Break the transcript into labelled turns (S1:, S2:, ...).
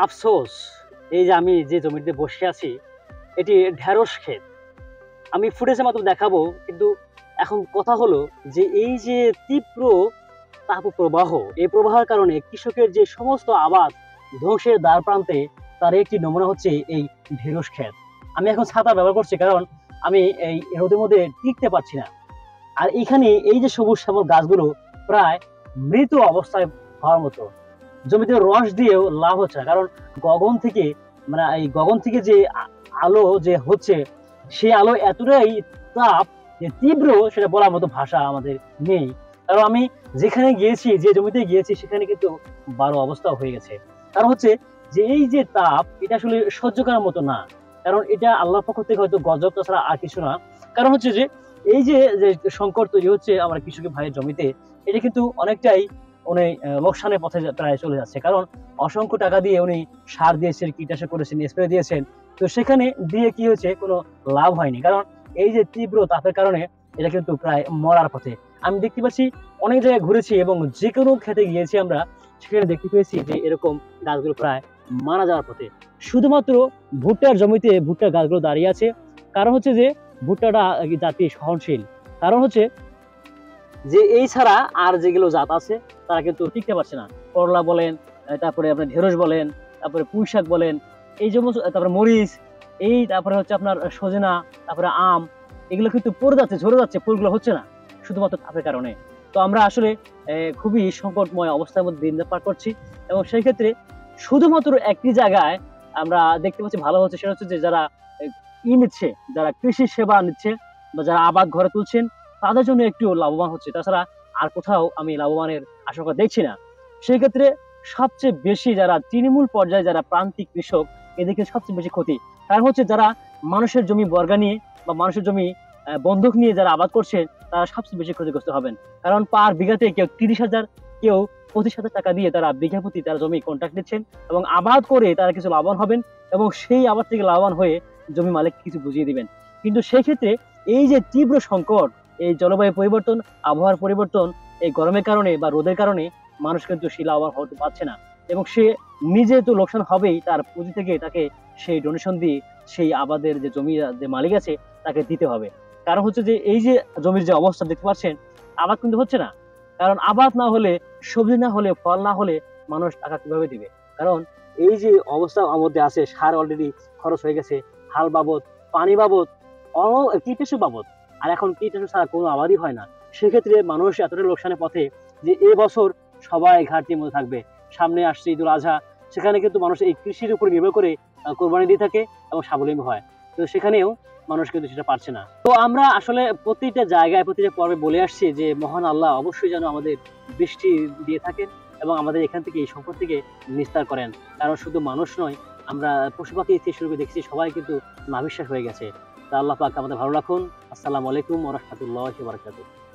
S1: আফসোস, এই যে আমি যে জমিতে বসে আছি এটি ঢেঁড়স ক্ষেত। আমি ফুটেজে মাত্র দেখাবো, কিন্তু এখন কথা হলো যে এই যে তীব্র তাপপ্রবাহ, এই প্রবাহের কারণে কৃষকের যে সমস্ত আবাদ ধ্বংসের দ্বার প্রান্তে, তার একটি নমুনা হচ্ছে এই ঢেঁড়স ক্ষেত। আমি এখন ছাতা ব্যবহার করছি কারণ আমি এই রোদের মধ্যে টিকতে পারছি না। আর এখানে এই যে সবুজ শ্যামল গাছগুলো প্রায় মৃত অবস্থায় হওয়ার মতো। জমিতে রস দিয়েও লাভ হচ্ছে না, কারণ গগন থেকে এই গগন থেকে যে আলো যে হচ্ছে, সেই আলো এতটাই তাপ যে তীব্র, সেটা বলার মতো ভাষা আমাদের নেই। কারণ আমি যেখানে গিয়েছি, যে জমিতে গিয়েছি, সেখানে কিন্তু বারো অবস্থা হয়ে গেছে। কারণ হচ্ছে যে এই যে তাপ, এটা আসলে সহ্য করার মতো না। কারণ এটা আল্লাহর পক্ষ থেকে হয়তো গজব, তাছাড়া আর কিছু না। কারণ হচ্ছে যে এই যে যে সংকট তৈরি হচ্ছে আমার কৃষকের ভাইয়ের জমিতে, এটা কিন্তু অনেকটাই উনি লোকসানের পথে প্রায় চলে যাচ্ছে। কারণ অসংখ্য টাকা দিয়ে উনি সার দিয়েছেন, কীটনাশক করেছেন, স্প্রে দিয়েছেন, তো সেখানে দিয়ে কি হয়েছে, কোনো লাভ হয়নি। কারণ এই যে তীব্র তাপের কারণে এটা কিন্তু প্রায় মরার পথে। আমি দেখতে পাচ্ছি অনেক জায়গায় ঘুরেছি এবং যে কোনো খেতে গিয়েছি আমরা, সেখানে দেখতে পেয়েছি যে এরকম গাছগুলো প্রায় মারা যাওয়ার পথে। শুধুমাত্র ভুট্টার জমিতে ভুট্টার গাছগুলো দাঁড়িয়ে আছে। কারণ হচ্ছে যে ভুট্টাটা জাতি সহনশীল। কারণ হচ্ছে যে এই ছাড়া আর যেগুলো জাত আছে তারা কিন্তু টিকতে পারছে না। করলা বলেন, তারপরে আপনার ঢেঁড়স বলেন, তারপরে পুঁই শাক বলেন, এই সমস্ত, তারপরে মরিচ, এই তারপরে হচ্ছে আপনার সজনা, তারপরে আম, এগুলো কিন্তু পড়ে যাচ্ছে, ঝরে যাচ্ছে, ফুলগুলো হচ্ছে না, শুধুমাত্র তাপের কারণে। তো আমরা আসলে খুবই সংকটময় অবস্থার মধ্যে দিন পার করছি। এবং সেই ক্ষেত্রে শুধুমাত্র একটি জায়গায় আমরা দেখতে পাচ্ছি ভালো হচ্ছে, সেটা হচ্ছে যে যারা নিচ্ছে, যারা কৃষি সেবা নিচ্ছে বা যারা আবাদ ঘরে তুলছেন, তাদের জন্য একটু লাভবান হচ্ছে। তাছাড়া আর কোথাও আমি লাভবানের আশঙ্কা দেখছি না। সেই ক্ষেত্রে সবচেয়ে বেশি যারা তৃণমূল পর্যায়ে, যারা প্রান্তিক কৃষক, এদিকে সবচেয়ে বেশি ক্ষতি। কারণ হচ্ছে যারা মানুষের জমি বর্গা নিয়ে বা মানুষের জমি বন্ধক নিয়ে যারা আবাদ করছেন, তারা সবচেয়ে বেশি ক্ষতিগ্রস্ত হবেন। কারণ পার বিঘাতে কেউ 30,000, কেউ 25,000 টাকা দিয়ে তারা বিঘা প্রতি তারা জমি কন্ট্রাক্ট নিচ্ছেন এবং আবাদ করে তারা কিছু লাভবান হবেন এবং সেই আবাদ থেকে লাভবান হয়ে জমি মালিক কিছু বুঝিয়ে দিবেন। কিন্তু সেই ক্ষেত্রে এই যে তীব্র সংকট, এই জলবায়ু পরিবর্তন, আবহাওয়ার পরিবর্তন, এই গরমের কারণে বা রোদের কারণে মানুষ কিন্তু সেই লাভবান হতে পারছে না। এবং সে নিজে তো লোকসান হবেই, তার পুঁজি থেকে তাকে সেই ডোনেশন দিয়ে সেই আবাদের যে জমি যে মালিক আছে তাকে দিতে হবে। কারণ হচ্ছে যে এই যে জমির যে অবস্থা দেখতে পাচ্ছেন, আবাদ কিন্তু হচ্ছে না। কারণ আবাদ না হলে, সবজি না হলে, ফল না হলে মানুষ টাকা কিভাবে দিবে? কারণ এই যে অবস্থা আমার মধ্যে আছে, সার অলরেডি খরচ হয়ে গেছে, হাল বাবদ, পানি বাবদ, কীটনাশক বাবদ। আর এখন কীটনাশক ছাড়া কোনো আবাদই হয় না। সেক্ষেত্রে মানুষ এতটা লোকসানের পথে যে এবছর সবাই ঘাটতির মধ্যে থাকবে। সামনে আসছে ঈদুল আজহা, সেখানে কিন্তু মানুষ এই কৃষির উপর নির্ভর করে কোরবানি দিয়ে থাকে এবং স্বাবলম্বী হয়। তো সেখানেও মানুষ কিন্তু সেটা পারছে না। তো আমরা আসলে প্রতিটা জায়গায়, প্রতিটা পর্বে বলে আসছি যে মহান আল্লাহ অবশ্যই যেন আমাদের বৃষ্টি দিয়ে থাকেন এবং আমাদের এখান থেকে, এই সংকট থেকে নিস্তার করেন। কারণ শুধু মানুষ নয়, আমরা পশু পাখি থেকে শুরু করে দেখছি সবাই কিন্তু নাভিশ্বাস হয়ে গেছে। তা আল্লাহ পাক আমাদের ভালো রাখুন। আসসালামু আলাইকুম ওয়া রাহমাতুল্লাহি ওয়া বারাকাতুহু।